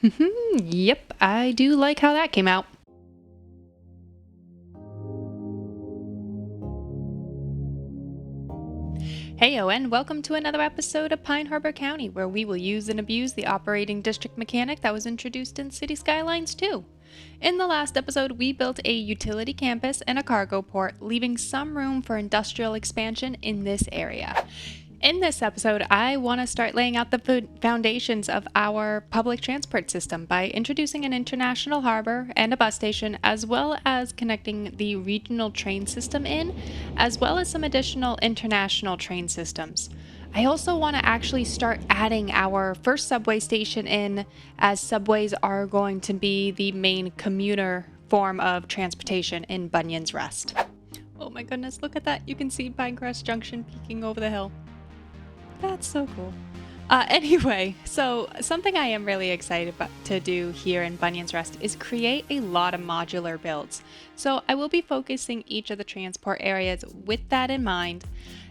Yep, I do like how that came out. Heyo and welcome to another episode of Pine Harbor County, where we will use and abuse the operating district mechanic that was introduced in Cities Skylines 2. In the last episode, we built a utility campus and a cargo port, leaving some room for industrial expansion in this area. In this episode, I want to start laying out the foundations of our public transport system by introducing an international harbor and a bus station, as well as connecting the regional train system in, as well as some additional international train systems. I also want to actually start adding our first subway station in, as subways are going to be the main commuter form of transportation in Bunyan's Rest. Oh my goodness, look at that. You can see Pinecrest Junction peeking over the hill. That's so cool. Anyway, so something I am really excited to do here in Bunyan's Rest is create a lot of modular builds. So I will be focusing each of the transport areas with that in mind.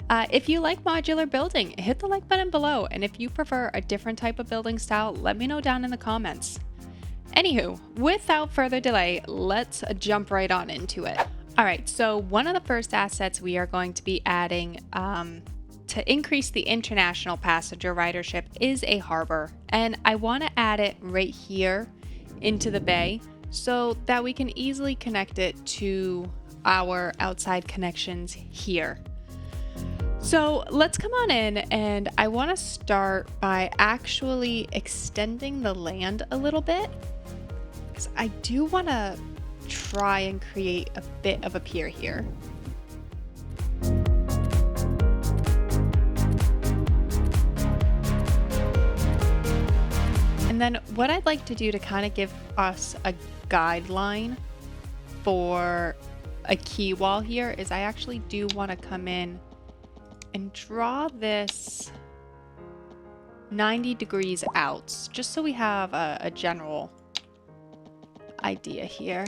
If you like modular building, hit the like button below, and if you prefer a different type of building style, let me know down in the comments. Anywho, without further delay, let's jump right on into it. Alright, so one of the first assets we are going to be adding to increase the international passenger ridership is a harbor, and I want to add it right here into the bay so that we can easily connect it to our outside connections here. So let's come on in, and I want to start by actually extending the land a little bit, because I do want to try and create a bit of a pier here. And then what I'd like to do to kind of give us a guideline for a quay wall here is I actually do want to come in and draw this 90 degrees out, just so we have a general idea here.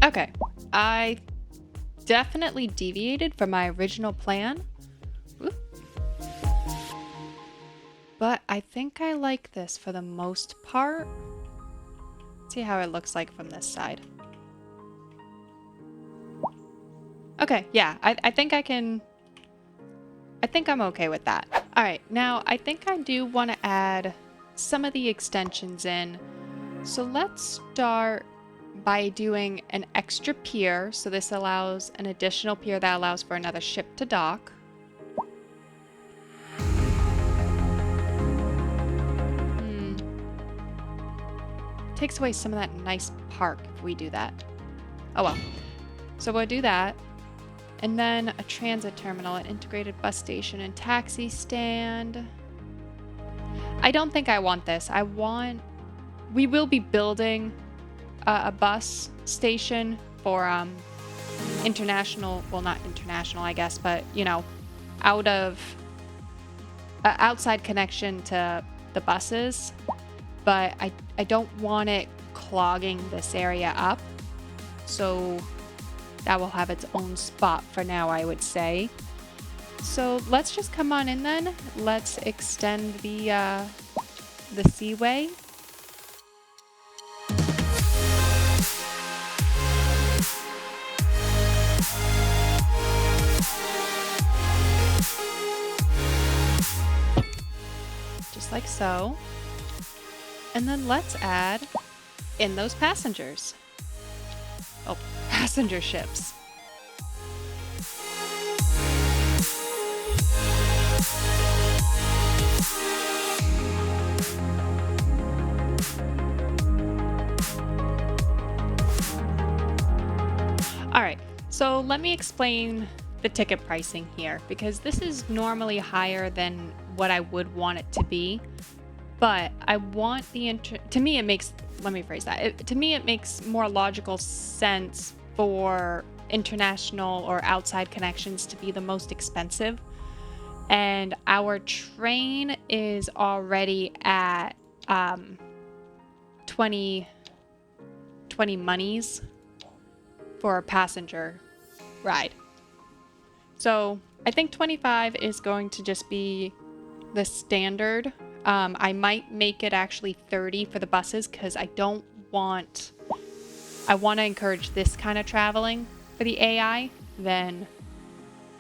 Okay, I definitely deviated from my original plan. Ooh. But I think I like this for the most part. Let's see how it looks like from this side. Okay, yeah, I think I can... I think I'm okay with that. Alright, now I think I do want to add some of the extensions in. So let's start by doing an extra pier. So this allows an additional pier that allows for another ship to dock. Takes away some of that nice park if we do that. Oh well. So we'll do that. And then a transit terminal, an integrated bus station and taxi stand. I don't think I want this. We will be building a bus station for international, well, not international, I guess, but you know, out of outside connection to the buses. But I don't want it clogging this area up. So that will have its own spot for now, I would say. So let's just come on in then. Let's extend the seaway. Just like so. And then let's add in those passengers. Oh, passenger ships. All right, so let me explain the ticket pricing here, because this is normally higher than what I would want it to be. But I want to me it makes, let me phrase that. To me it makes more logical sense for international or outside connections to be the most expensive. And our train is already at 20 monies for a passenger ride. So I think 25 is going to just be the standard. I might make it actually 30 for the buses because I want to encourage this kind of traveling for the AI than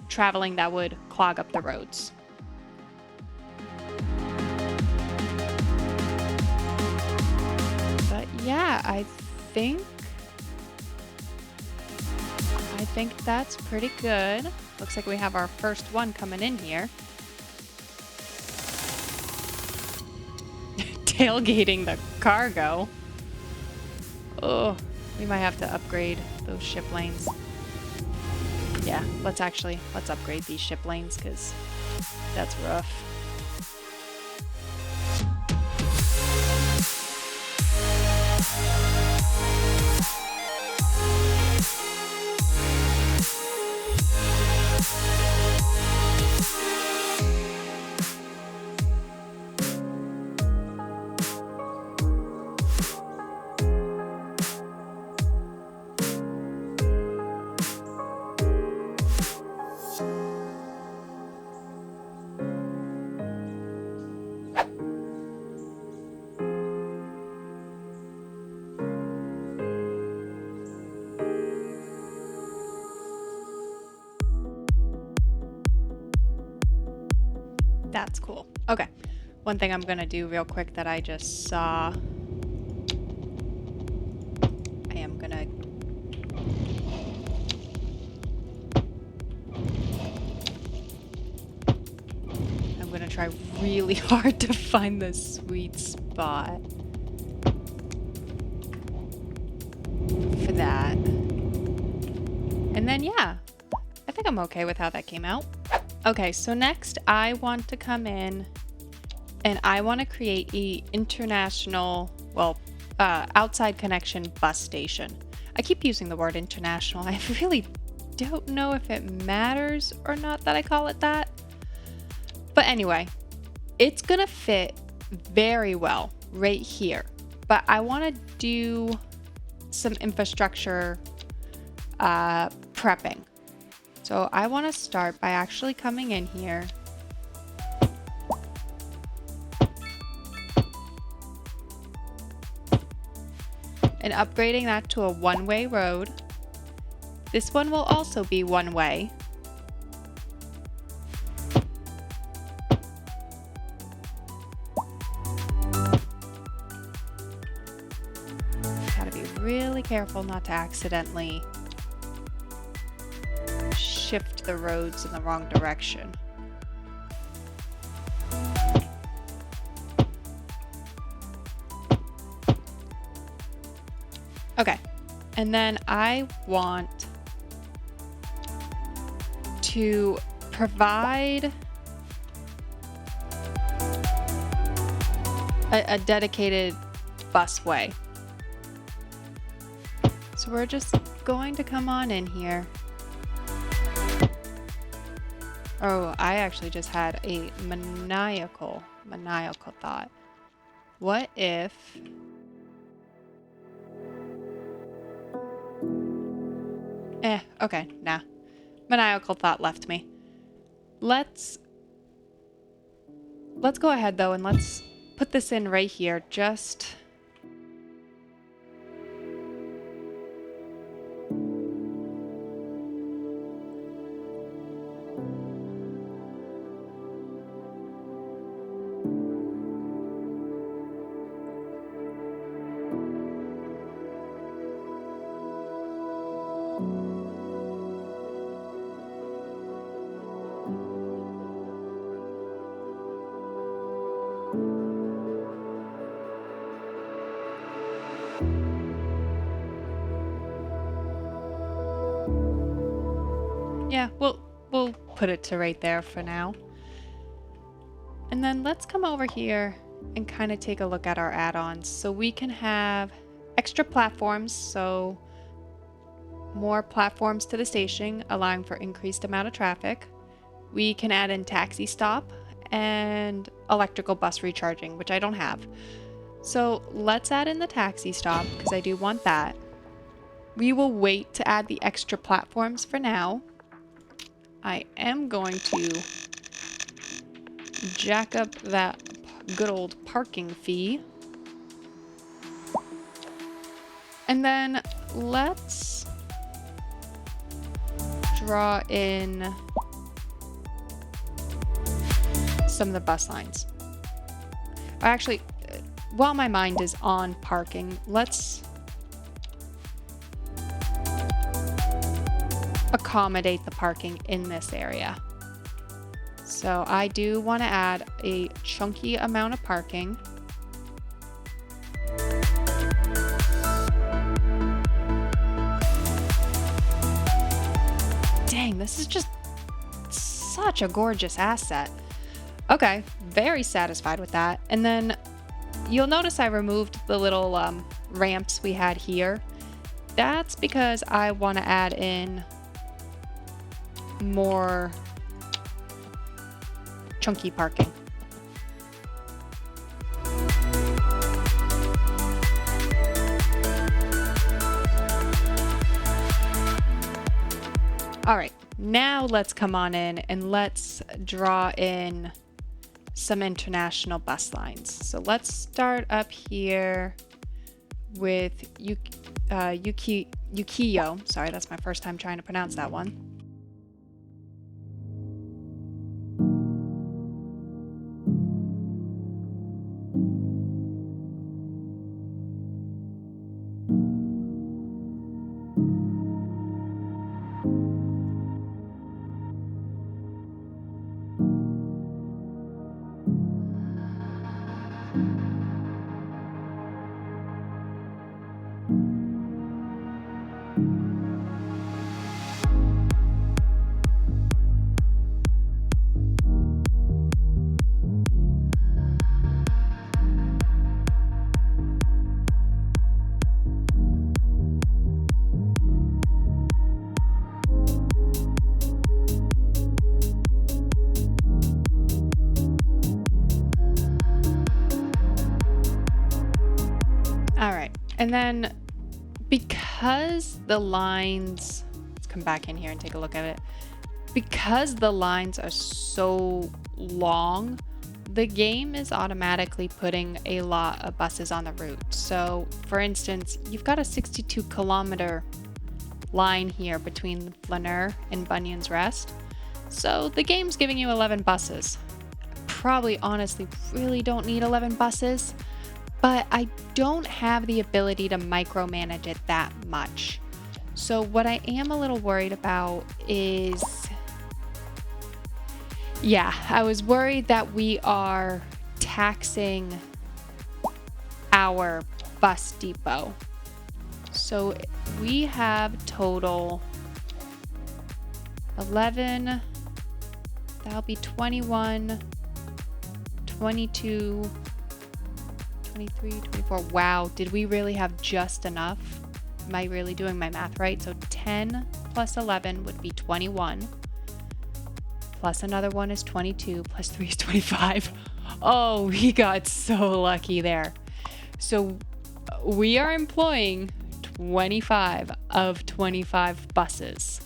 traveling that would clog up the roads. But yeah, I think that's pretty good. Looks like we have our first one coming in here. Tailgating the cargo. Oh, we might have to upgrade those ship lanes. Yeah, let's upgrade these ship lanes because that's rough. That's cool. Okay. One thing I'm going to do real quick that I just saw. I'm going to try really hard to find the sweet spot for that. And then, yeah, I think I'm okay with how that came out. Okay, so next I want to come in and I want to create a international, outside connection bus station. I keep using the word international. I really don't know if it matters or not that I call it that. But anyway, it's gonna fit very well right here. But I want to do some infrastructure prepping. So I want to start by actually coming in here and upgrading that to a one-way road. This one will also be one-way. Gotta be really really careful not to accidentally shift the roads in the wrong direction. Okay, and then I want to provide a dedicated busway. So we're just going to come on in here. Oh, I actually just had a maniacal thought. What if... okay, nah. Maniacal thought left me. Let's go ahead though and let's put this in right here. Just yeah, we'll put it to right there for now. And then let's come over here and kind of take a look at our add-ons. So we can have extra platforms, so more platforms to the station, allowing for increased amount of traffic. We can add in taxi stop and electrical bus recharging, which I don't have. So let's add in the taxi stop because I do want that. We will wait to add the extra platforms for now. I am going to jack up that good old parking fee. And then let's draw in some of the bus lines. Actually, while my mind is on parking, let's accommodate the parking in this area. So I do want to add a chunky amount of parking. Dang, this is just such a gorgeous asset. Okay, very satisfied with that. And then you'll notice I removed the little ramps we had here. That's because I want to add in more chunky parking. All right, now let's come on in and let's draw in some international bus lines. So let's start up here with Ukiyo. Sorry, that's my first time trying to pronounce that one. And then because the lines, let's come back in here and take a look at it. Because the lines are so long, the game is automatically putting a lot of buses on the route. So for instance, you've got a 62-kilometer line here between Flaneur and Bunyan's Rest. So the game's giving you 11 buses. Probably honestly really don't need 11 buses, but I don't have the ability to micromanage it that much. So what I am a little worried about is, yeah, I was worried that we are taxing our bus depot. So we have total 11, that'll be 21, 22, 23, 24. Wow, did we really have just enough? Am I really doing my math right? So 10 plus 11 would be 21. Plus another one is 22. Plus 3 is 25. Oh, we got so lucky there. So we are employing 25 of 25 buses.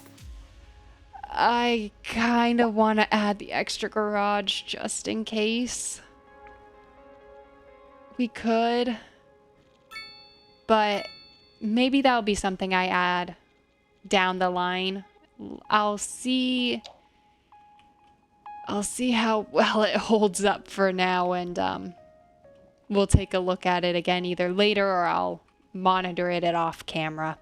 I kind of want to add the extra garage just in case. We could, but maybe that'll be something I add down the line. I'll see how well it holds up for now, and we'll take a look at it again either later or I'll monitor it off camera.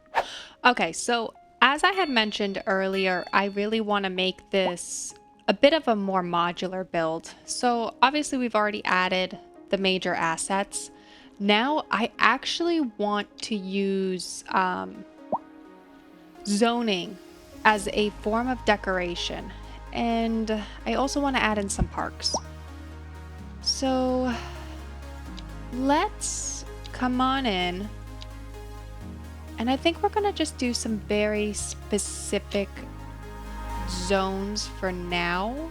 Okay, so as I had mentioned earlier, I really want to make this a bit of a more modular build. So obviously we've already added the major assets. Now I actually want to use zoning as a form of decoration. And I also want to add in some parks. So let's come on in. And I think we're going to just do some very specific zones for now.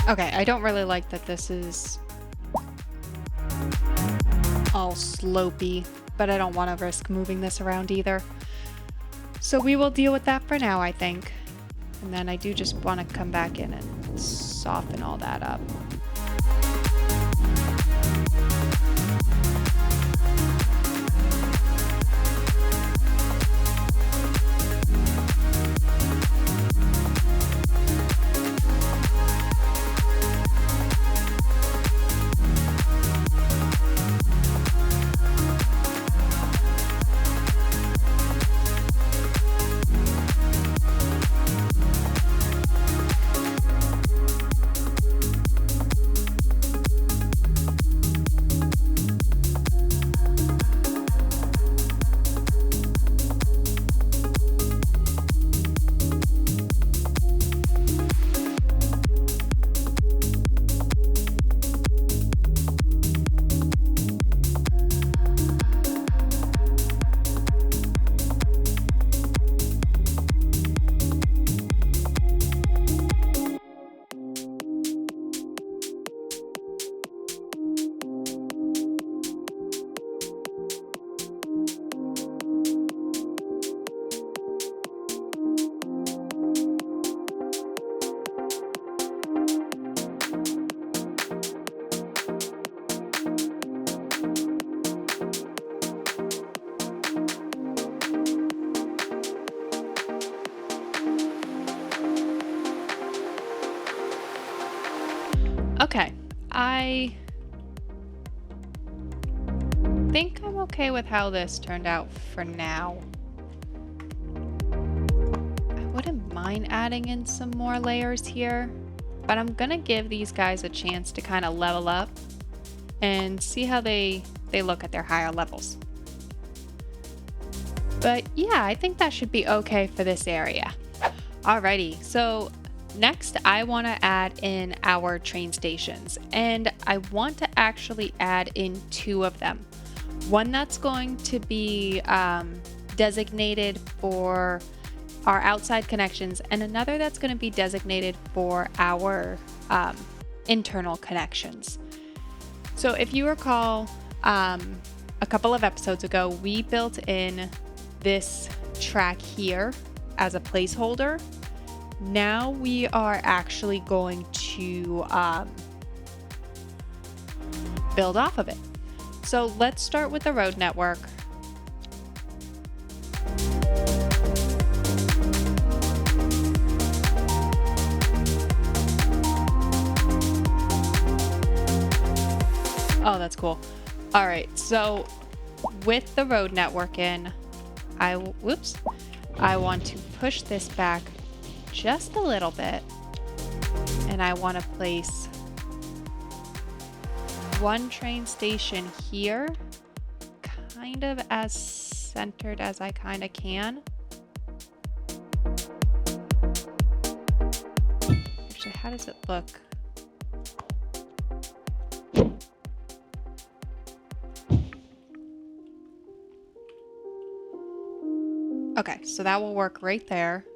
Okay, I don't really like that this is all slopey, but I don't want to risk moving this around either. So we will deal with that for now, I think. And then I do just want to come back in and soften all that up. Okay, I think I'm okay with how this turned out for now. I wouldn't mind adding in some more layers here, but I'm gonna give these guys a chance to kind of level up and see how they look at their higher levels. But yeah, I think that should be okay for this area. Alrighty, so next I want to add in our train stations, and I want to actually add in 2 of them. One that's going to be designated for our outside connections, and another that's going to be designated for our internal connections. So if you recall, a couple of episodes ago, we built in this track here as a placeholder. Now we are actually going to build off of it. So let's start with the road network. Oh, that's cool. All right, so with the road network in, I want to push this back just a little bit, and I want to place 1 train station here, kind of as centered as I kind of can. Actually, how does it look? Okay, so that will work right there.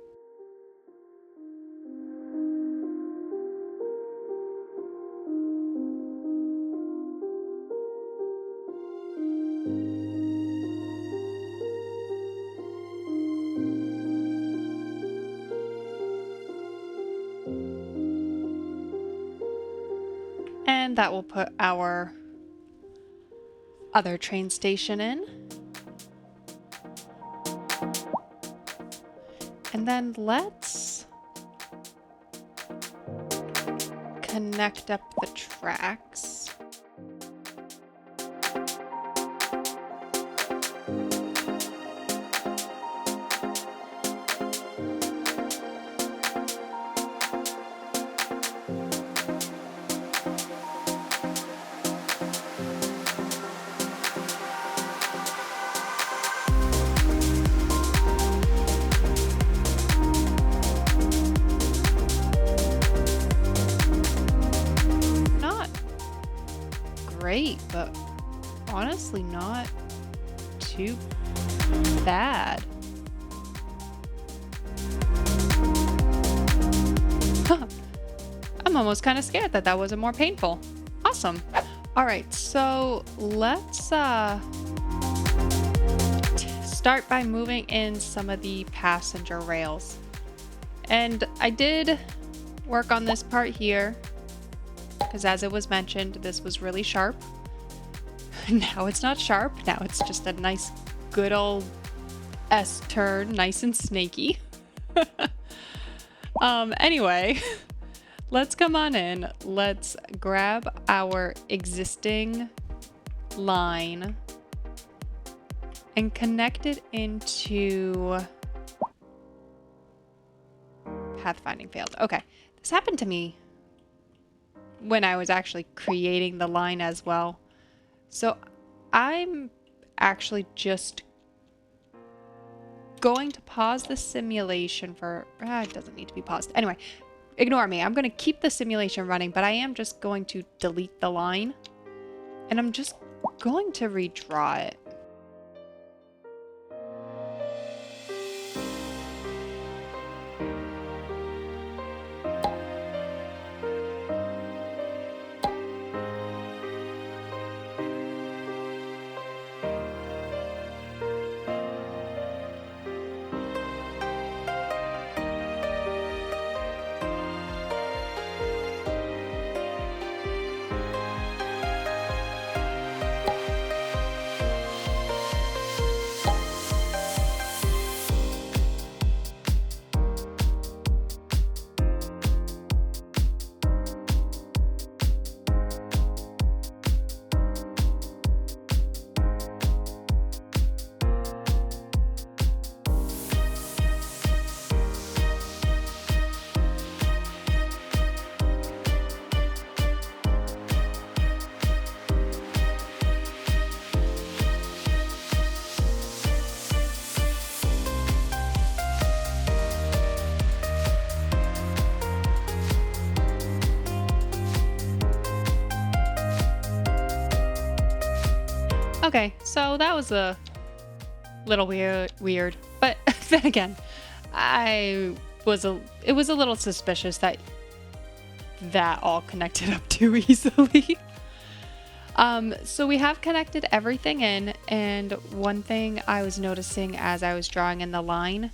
And that will put our other train station in. And then let's connect up the tracks. Great, but honestly not too bad. I'm almost kind of scared that wasn't more painful. Awesome. All right, so let's start by moving in some of the passenger rails. And I did work on this part here, because as it was mentioned, this was really sharp. Now it's not sharp. Now it's just a nice, good old S-turn, nice and snaky. Anyway, let's come on in. Let's grab our existing line and connect it into... Pathfinding failed. Okay, this happened to me when I was actually creating the line as well. So I'm actually just going to pause the simulation for... it doesn't need to be paused. Anyway, ignore me. I'm going to keep the simulation running, but I am just going to delete the line. And I'm just going to redraw it. Okay, so that was a little weird, but then again, it was a little suspicious that all connected up too easily. So we have connected everything in, and one thing I was noticing as I was drawing in the line,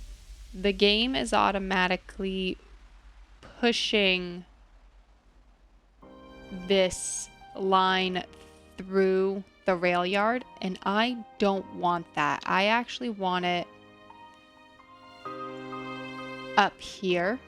the game is automatically pushing this line through the rail yard, and I don't want that. I actually want it up here.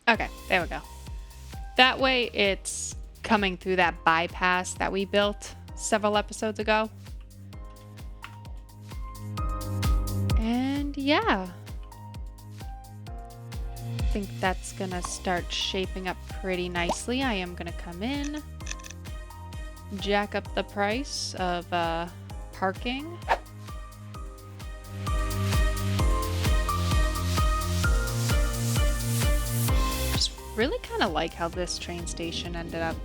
Okay, there we go. That way it's coming through that bypass that we built several episodes ago. And yeah, I think that's gonna start shaping up pretty nicely. I am gonna come in, jack up the price of parking. Really kind of like how this train station ended up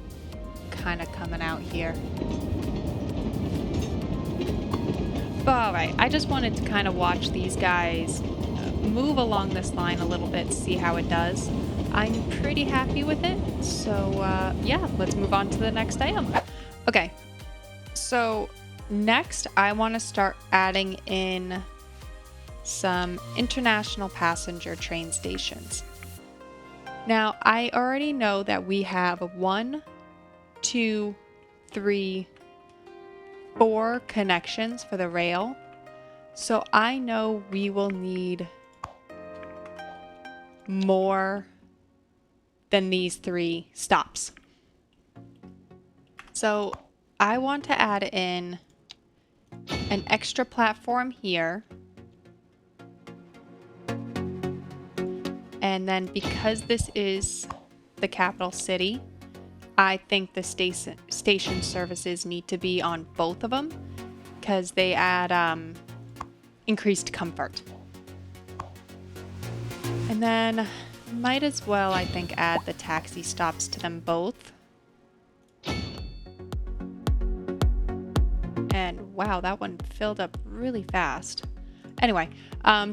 kind of coming out here. But alright, I just wanted to kind of watch these guys move along this line a little bit, see how it does. I'm pretty happy with it, so yeah, let's move on to the next item. Okay, so next I want to start adding in some international passenger train stations. Now, I already know that we have 1, 2, 3, 4 connections for the rail. So I know we will need more than these 3 stops. So I want to add in an extra platform here. And then because this is the capital city, I think the station services need to be on both of them because they add increased comfort. And then might as well, I think, add the taxi stops to them both. And wow, that one filled up really fast. Anyway,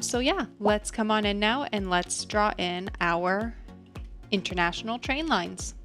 so yeah, let's come on in now and let's draw in our international train lines.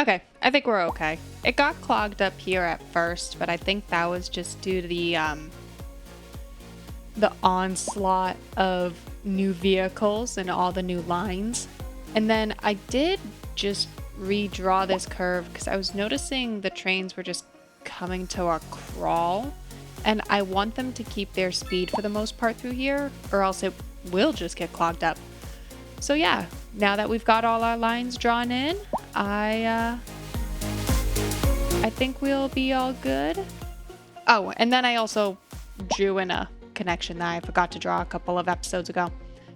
Okay, I think we're okay. It got clogged up here at first, but I think that was just due to the onslaught of new vehicles and all the new lines. And then I did just redraw this curve because I was noticing the trains were just coming to a crawl, and I want them to keep their speed for the most part through here, or else it will just get clogged up. So yeah, now that we've got all our lines drawn in, I think we'll be all good. Oh, and then I also drew in a connection that I forgot to draw a couple of episodes ago.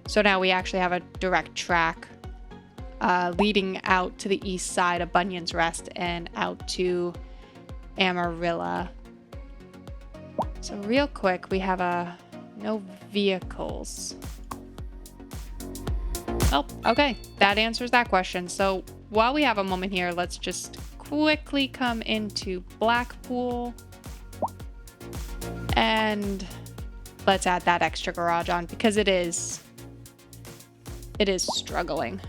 So now we actually have a direct track leading out to the east side of Bunyan's Rest and out to Amarilla. So real quick, we have no vehicles. Oh, okay. That answers that question. So while we have a moment here, let's just quickly come into Blackpool and let's add that extra garage on because it is struggling.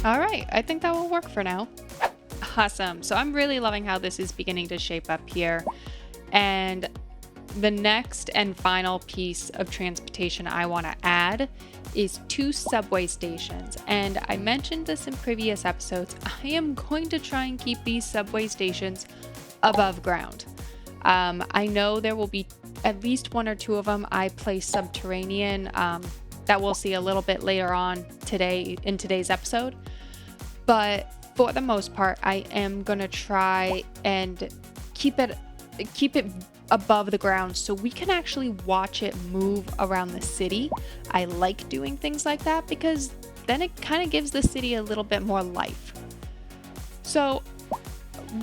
All right, I think that will work for now. Awesome. So I'm really loving how this is beginning to shape up here. And the next and final piece of transportation I want to add is 2 subway stations. And I mentioned this in previous episodes. I am going to try and keep these subway stations above ground. I know there will be at least 1 or 2 of them I place subterranean that we'll see a little bit later on today in today's episode. But for the most part, I am going to try and keep it above the ground so we can actually watch it move around the city. I like doing things like that because then it kind of gives the city a little bit more life. So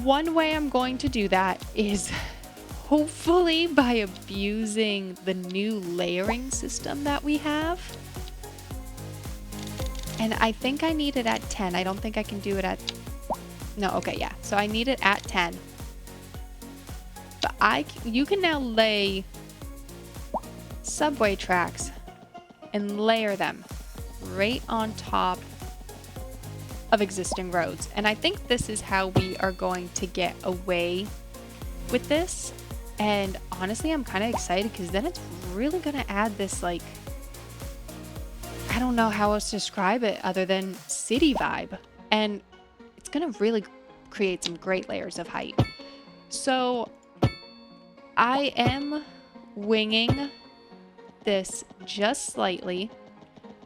one way I'm going to do that is hopefully by abusing the new layering system that we have. And I think I need it at 10. I don't think I can do it at... No, okay, yeah. So I need it at 10. But you can now lay subway tracks and layer them right on top of existing roads. And I think this is how we are going to get away with this. And honestly, I'm kind of excited because then it's really going to add this, like, I don't know how else to describe it other than city vibe. And it's going to really create some great layers of height. So I am winging this just slightly.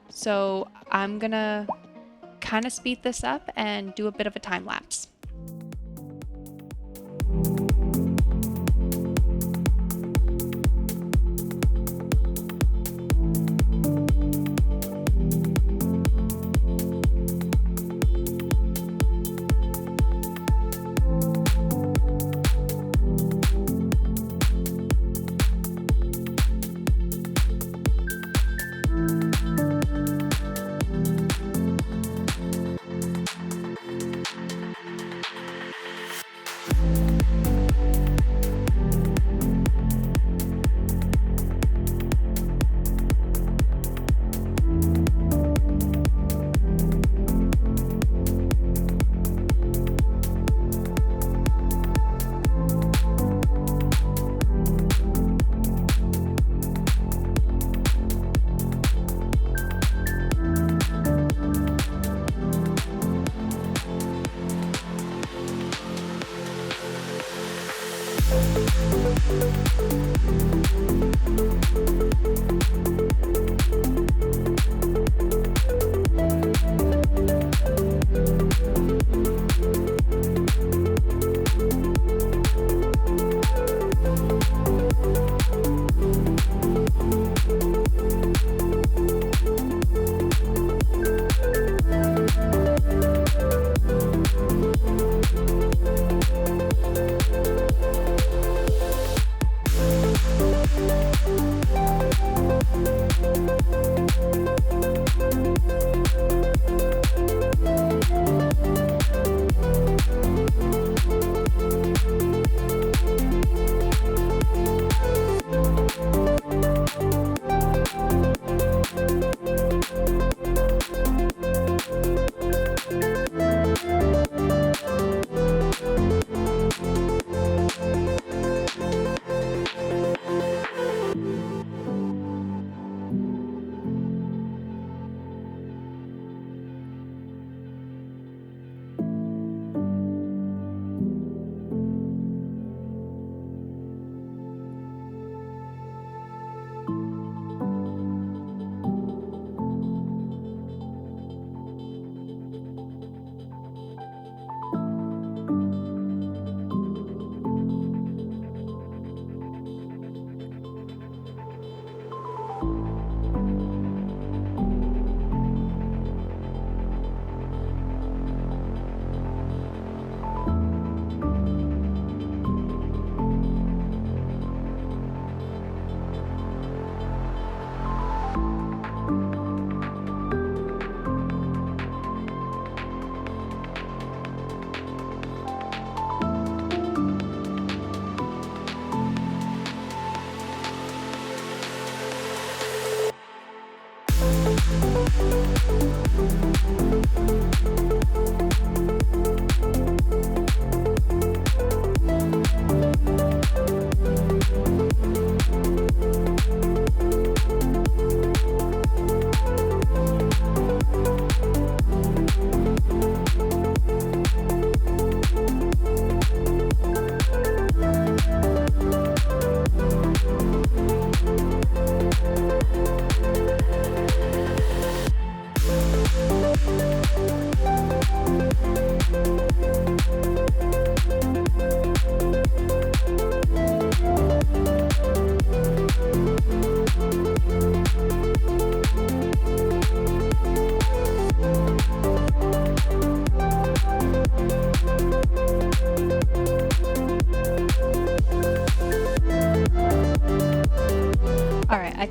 So I'm going to kind of speed this up and do a bit of a time lapse.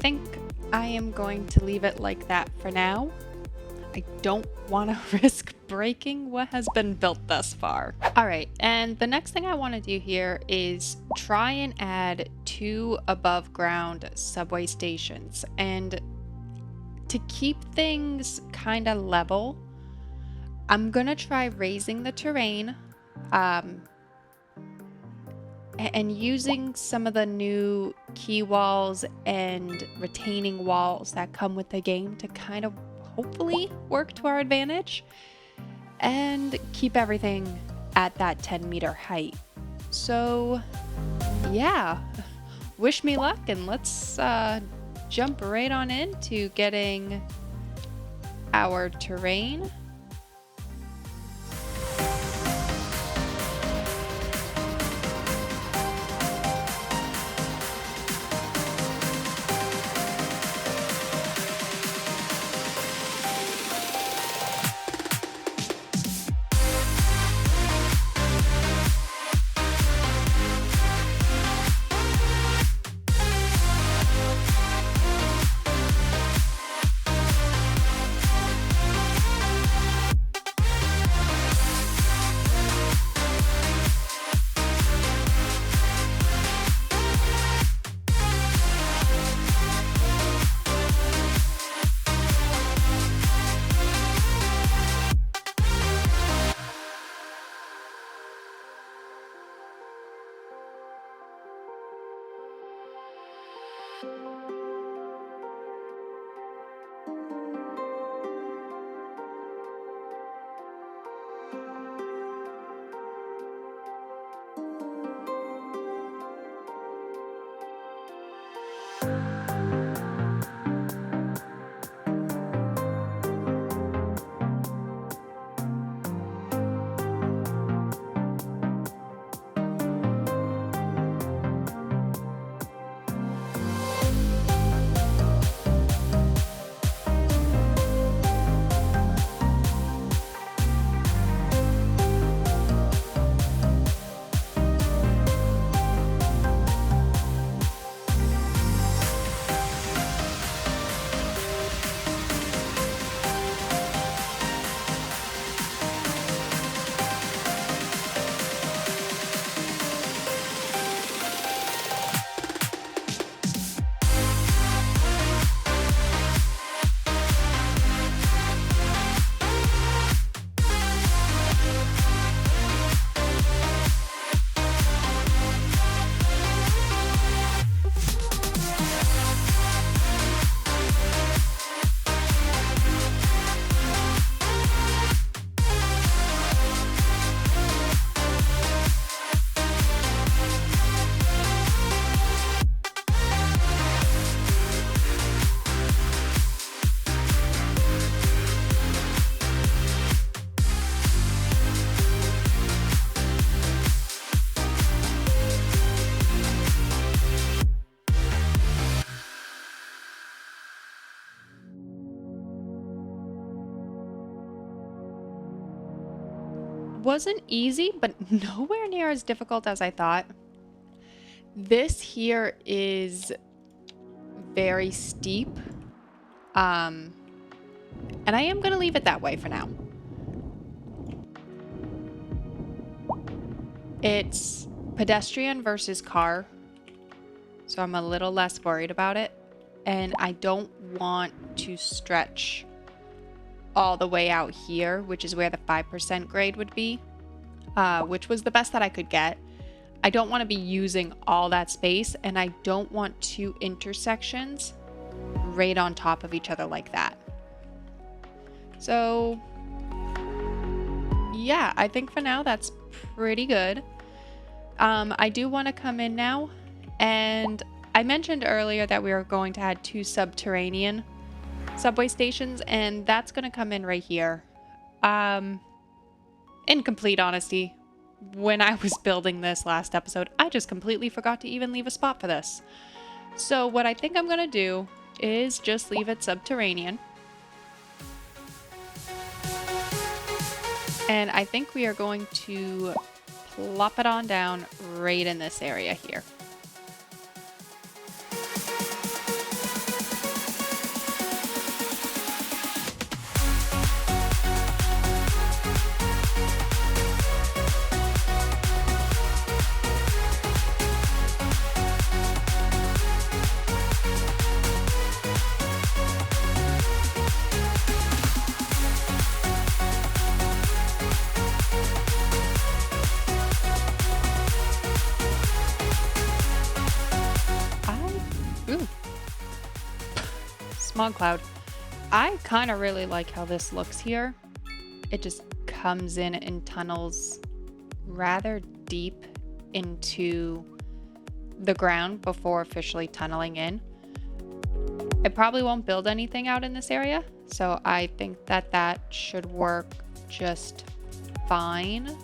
think I am going to leave it like that for now. I don't want to risk breaking what has been built thus far. All right, and the next thing I want to do here is try and add 2 above ground subway stations. And to keep things kind of level, I'm gonna try raising the terrain and using some of the new key walls and retaining walls that come with the game to kind of hopefully work to our advantage and keep everything at that 10-meter height. So yeah, wish me luck, and let's jump right on into getting our terrain. Wasn't easy, but nowhere near as difficult as I thought. This here is very steep. And I am going to leave it that way for now. It's pedestrian versus car, so I'm a little less worried about it. And I don't want to stretch all the way out here, which is where the 5% grade would be, which was the best that I could get. I don't want to be using all that space, and I don't want 2 intersections right on top of each other like that. So yeah, I think for now that's pretty good. I do want to come in now, and I mentioned earlier that we were going to add 2 subterranean subway stations, and that's going to come in right here. In complete honesty, when I was building this last episode, I just completely forgot to even leave a spot for this. So what I think I'm going to do is just leave it subterranean. And I think we are going to plop it on down right in this area here. smog cloud. I kind of really like how this looks here. It just comes in tunnels rather deep into the ground before officially tunneling in. I probably won't build anything out in this area, so I think that that should work just fine.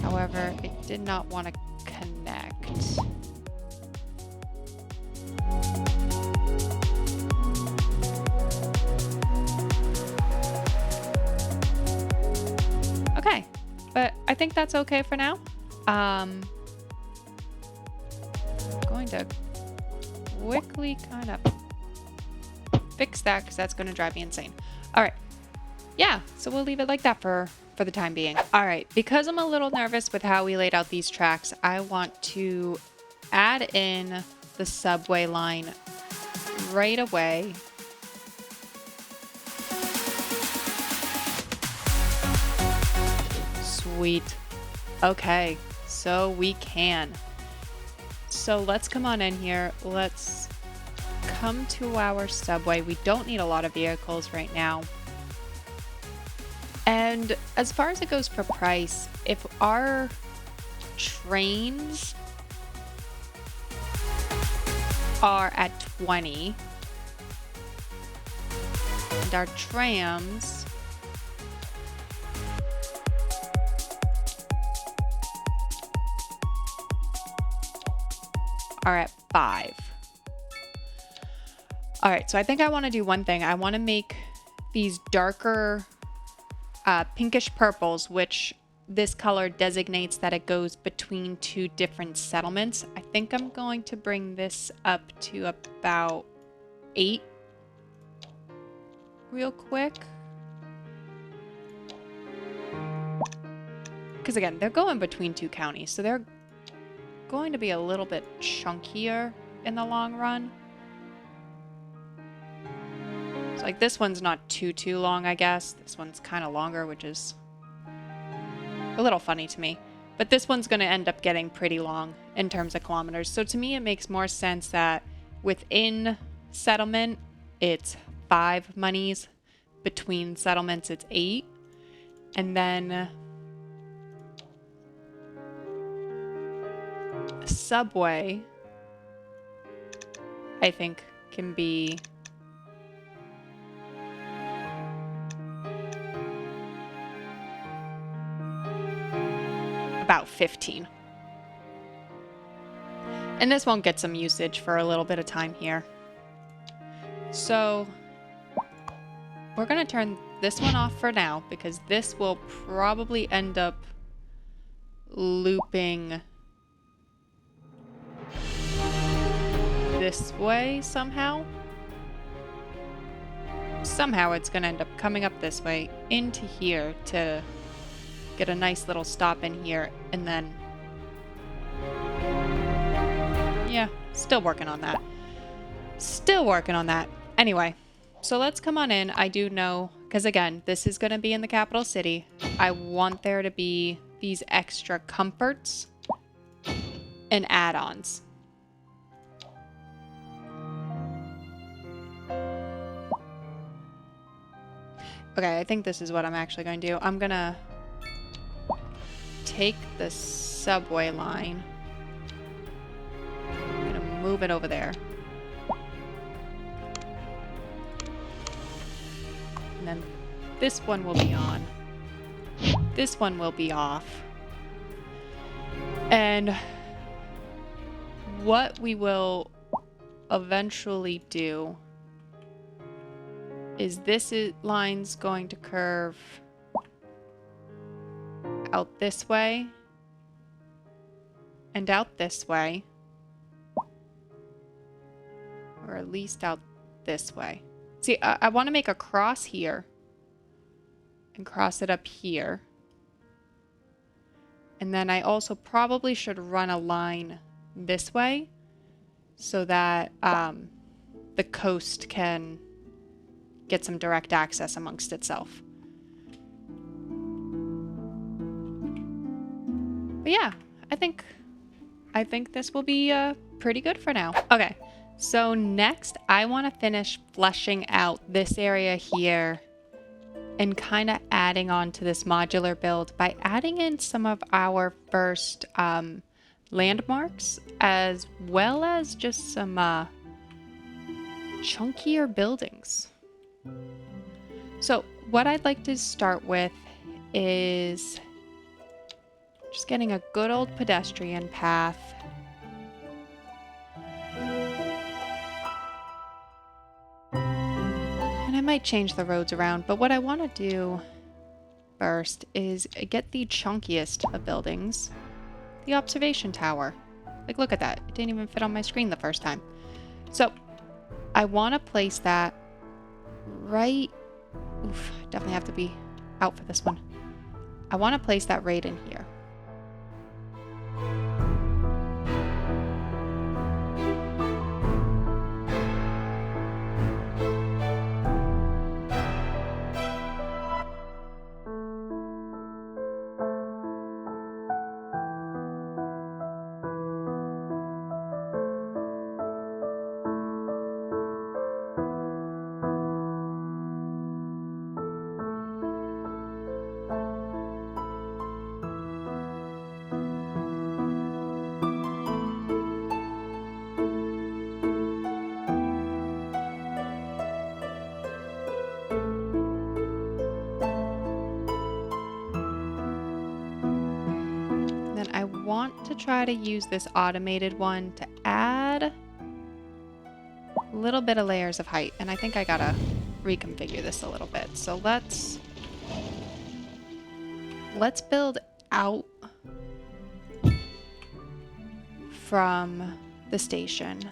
However, it did not want to connect. Okay, but I think that's okay for now. I'm going to quickly kind of fix that because that's going to drive me insane. All right. Yeah, so we'll leave it like that for the time being. All right, because I'm a little nervous with how we laid out these tracks, I want to add in the subway line right away. Sweet. Okay, so we can. So let's come on in here. Let's come to our subway. We don't need a lot of vehicles right now. And as far as it goes for price, if our trains are at 20 and our trams are at 5. All right, so I think I want to do one thing. I want to make these darker pinkish purples, which this color designates that it goes between two different settlements. I think I'm going to bring this up to about 8 real quick. Because again, they're going between 2 counties, so they're going to be a little bit chunkier in the long run. So like this one's not too long, I guess. This one's kind of longer, which is a little funny to me. But this one's going to end up getting pretty long in terms of kilometers. So to me, it makes more sense that within settlement, it's 5 monies. Between settlements, it's 8. And then subway, I think, can be about 15. And this won't get some usage for a little bit of time here. So we're going to turn this one off for now because this will probably end up looping this way somehow. Somehow it's going to end up coming up this way into here to get a nice little stop in here, and then yeah, still working on that. Anyway, so let's come on in. I do know, because again, this is going to be in the capital city. I want there to be these extra comforts and add-ons. Okay, I think this is what I'm actually going to do. I'm going to take the subway line. I'm going to move it over there. And then this one will be on. This one will be off. And what we will eventually do is this line's going to curve out this way and out this way, or at least out this way. See, I want to make a cross here and cross it up here. And then I also probably should run a line this way so that the coast can get some direct access amongst itself. But yeah, I think this will be pretty good for now. Okay, So next, I want to finish fleshing out this area here and kind of adding on to this modular build by adding in some of our first landmarks, as well as just some chunkier buildings. So what I'd like to start with is just getting a good old pedestrian path. And I might change the roads around, but what I want to do first is get the chunkiest of buildings, the observation tower. Like, look at that. It didn't even fit on my screen the first time. So I want to place that right... Oof, definitely have to be out for this one. I want to place that right in here. Want to try to use this automated one to add a little bit of layers of height, and I think I gotta reconfigure this a little bit. So let's build out from the station.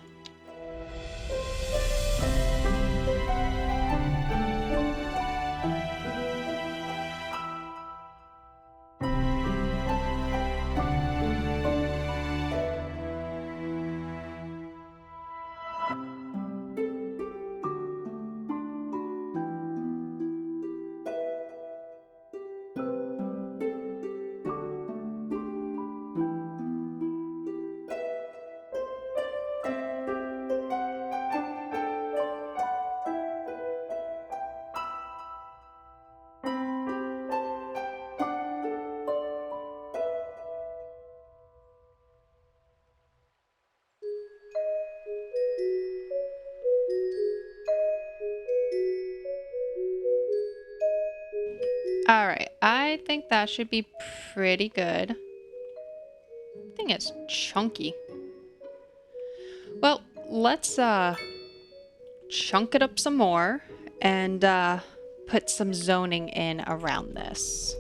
Alright, I think that should be pretty good. The thing is chunky. Well, let's chunk it up some more and put some zoning in around this.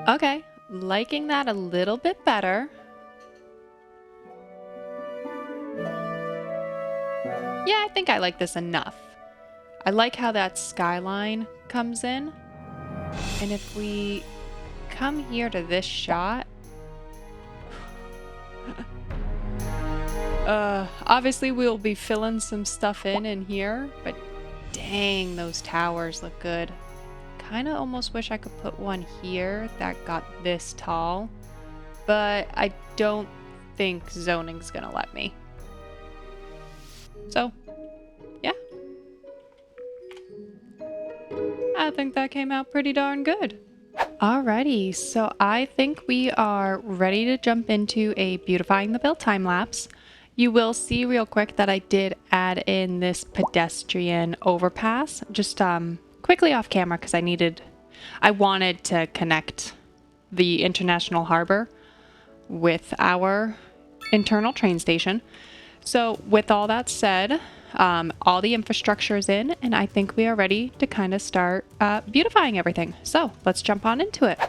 Okay, liking that a little bit better. Yeah, I think I like this enough. I like how that skyline comes in. And if we come here to this shot... obviously we'll be filling some stuff in here, but dang, those towers look good. Kind of almost wish I could put one here that got this tall, but I don't think zoning's gonna let me. So, yeah. I think that came out pretty darn good. Alrighty, so I think we are ready to jump into a Beautifying the Build time lapse. You will see real quick that I did add in this pedestrian overpass, just quickly off camera because I wanted to connect the International Harbor with our internal train station. So with all that said, all the infrastructure is in, and I think we are ready to kind of start beautifying everything. So let's jump on into it.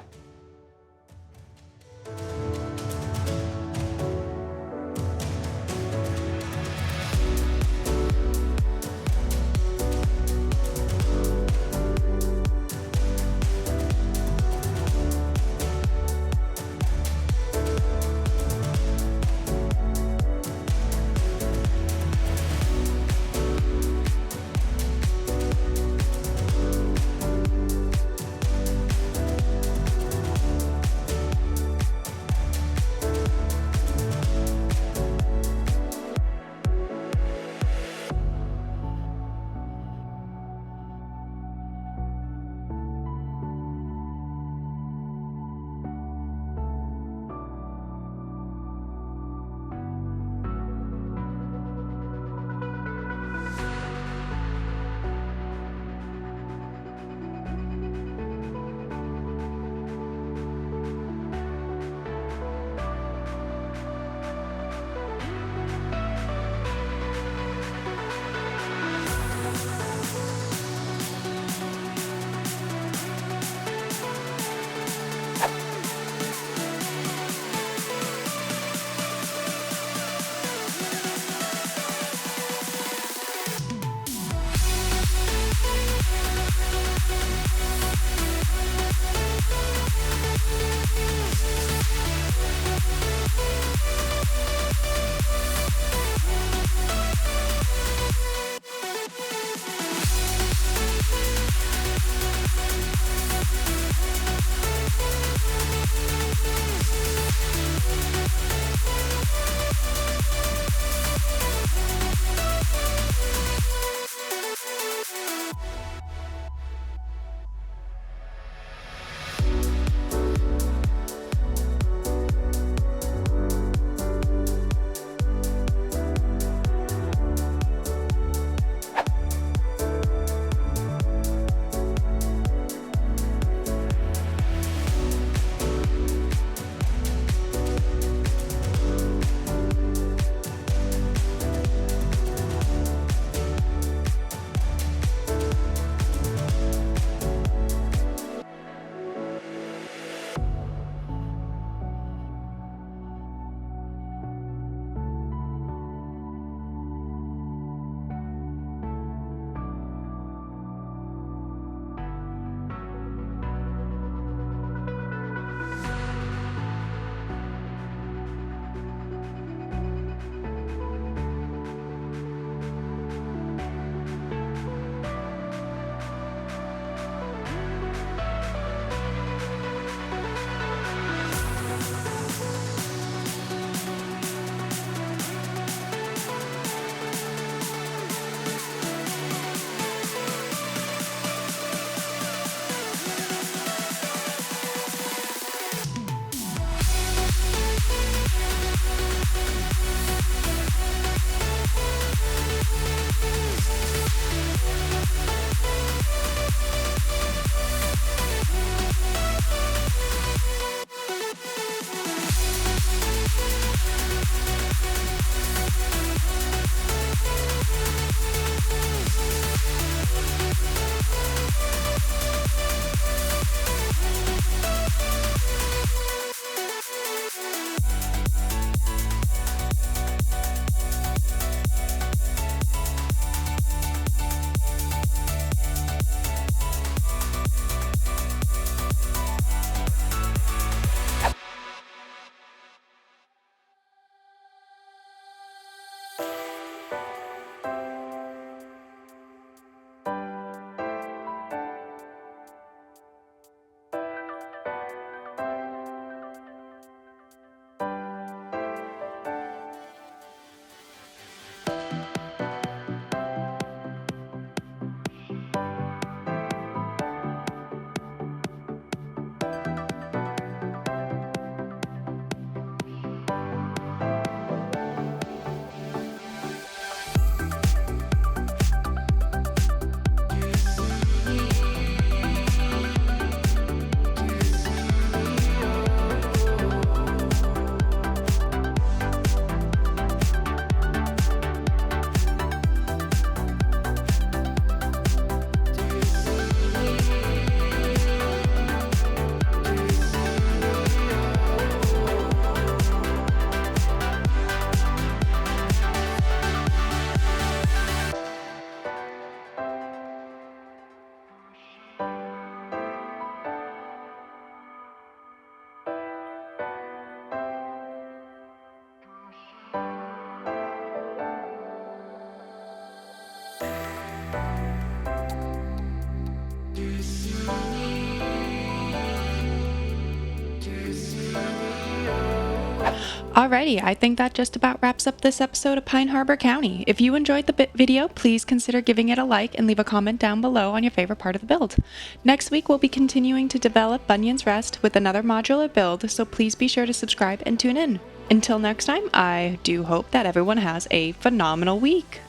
Alrighty, I think that just about wraps up this episode of Pine Harbor County. If you enjoyed the video, please consider giving it a like and leave a comment down below on your favorite part of the build. Next week, we'll be continuing to develop Bunyan's Rest with another modular build, so please be sure to subscribe and tune in. Until next time, I do hope that everyone has a phenomenal week.